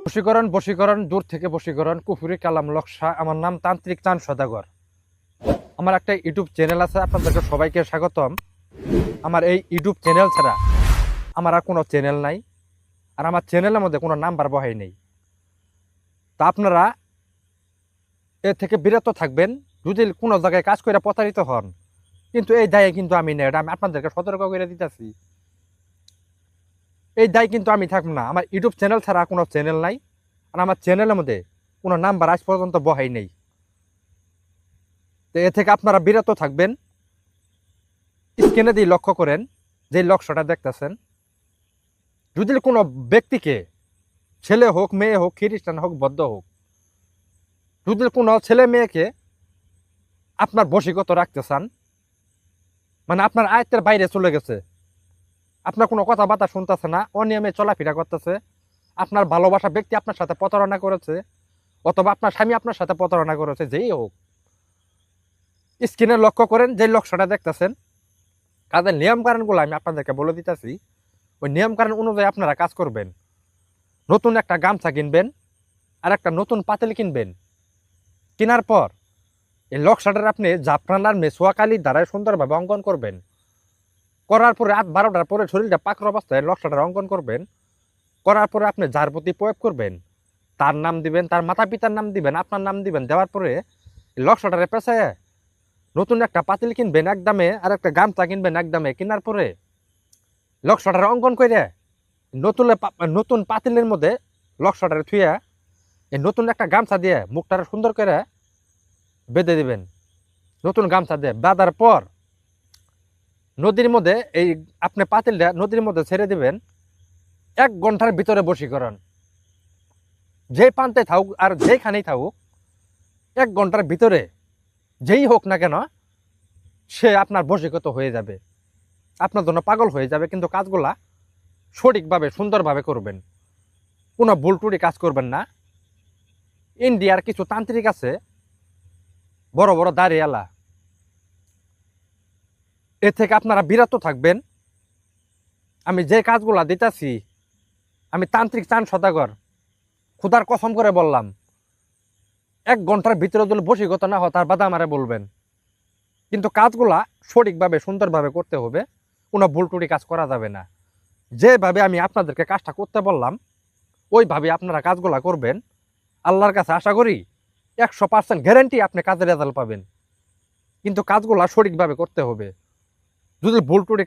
বশীকরণ বশীকরণ দূর থেকে বশীকরণ কুফুরি কালাম লক্ষ্যা। আমার নাম তান্ত্রিক চাঁদ সদাগর। আমার একটা ইউটিউব চ্যানেল আছে, আপনাদেরকে সবাইকে স্বাগতম। আমার এই ইউটিউব চ্যানেল ছাড়া আমার আর কোনো চ্যানেল নাই, আর আমার চ্যানেলের মধ্যে কোনো নাম্বার বহাই নেই। তা আপনারা এ থেকে বিরত থাকবেন। যদি কোনো জায়গায় কাজ করে প্রতারিত হন, কিন্তু এই দায়ে কিন্তু আমি নেই, এটা আমি আপনাদেরকে সতর্ক করে দিতেছি। এই দায় কিন্তু আমি থাকবো না। আমার ইউটিউব চ্যানেল ছাড়া কোনো চ্যানেল নাই, আর আমার চ্যানেলের মধ্যে কোনো নাম্বার আজ পর্যন্ত বহাই নেই। তো এ থেকে আপনারা বিরত থাকবেন। স্ক্রিনে দিয়ে লক্ষ্য করেন, যে লক্ষ্যটা দেখতেছেন, যদি কোনো ব্যক্তিকে, ছেলে হোক মেয়ে হোক খ্রিস্টান হোক বৌদ্ধ হোক, যদি কোনো ছেলে মেয়েকে আপনার বশীগত রাখতে চান, মানে আপনার আয়ত্তের বাইরে চলে গেছে, আপনার কোনো কথাবার্তা শুনতেছে না, অনিয়মে চলাফেরা করতেছে, আপনার ভালোবাসা ব্যক্তি আপনার সাথে প্রতারণা করেছে, অথবা আপনার স্বামী আপনার সাথে প্রতারণা করেছে, যেই হোক, স্ক্রিনে লক্ষ্য করেন যে লক্ষ্যটা দেখতেছেন, কাজের নিয়ম কারণগুলো আমি আপনাদেরকে বলে দিতেছি। ওই নিয়ম কারণ অনুযায়ী আপনারা কাজ করবেন। নতুন একটা গামছা কিনবেন, আর একটা নতুন পাতিল কিনবেন। কেনার পর এই লক্ষ্যটার আপনি জাফরান আর মেসোয়াকালির দ্বারাই সুন্দরভাবে অঙ্কন করবেন। করার পরে রাত 12টার পরে শরীরটা পাকর অবস্থায় লক্ষ্যটার অঙ্কন করবেন। করার পরে আপনি যার প্রতি প্রয়োগ করবেন, তার নাম দিবেন, তার মাতা পিতার নাম দিবেন, আপনার নাম দিবেন। দেওয়ার পরে লক্ষ্যটারে পেছায় নতুন একটা পাতিল কিনবেন এক দামে, আর একটা গামছা কিনবেন এক দামে। কেনার পরে লক্ষ্যটার অঙ্কন করে নতুন পাতিলের মধ্যে লক্ষ্যটারে থুইয়া এই নতুন একটা গামছা দিয়ে মুখটারে সুন্দর করে বেঁধে দিবেন। নতুন গামছা দিয়ে বাঁধার পর নদীর মধ্যে এই আপনি পাতিলটা নদীর মধ্যে ছেড়ে দিবেন। 1 ঘন্টার ভিতরে বশীকরণ, যে প্রান্তে থাকুক আর যেখানেই থাকুক, 1 ঘন্টার ভিতরে যেই হোক না কেন, সে আপনার বশীগত হয়ে যাবে, আপনার জন্য পাগল হয়ে যাবে। কিন্তু কাজগুলা সঠিকভাবে সুন্দরভাবে করবেন, কোনো ভুল টুটি কাজ করবেন না। ইন্ডিয়ার কিছু তান্ত্রিক আছে, বড় বড় দাড়িওয়ালা, এ থেকে আপনারা বিরত থাকবেন। আমি যে কাজগুলা দিতেছি, আমি তান্ত্রিক চাঁদ সদাগর খুদার কসম করে বললাম, 1 ঘন্টার ভিতরে যদি বশীগত না হয় তার বাদে আমারে বলবেন। কিন্তু কাজগুলা সঠিকভাবে সুন্দরভাবে করতে হবে, কোনো ভুল টুটি কাজ করা যাবে না। যেভাবে আমি আপনাদেরকে কাজটা করতে বললাম, ওইভাবে আপনারা কাজগুলা করবেন। আল্লাহর কাছে আশা করি 100% গ্যারান্টি আপনি কাজের রেজাল্ট পাবেন। কিন্তু কাজগুলা সঠিকভাবে করতে হবে। যদি ভুল টুটি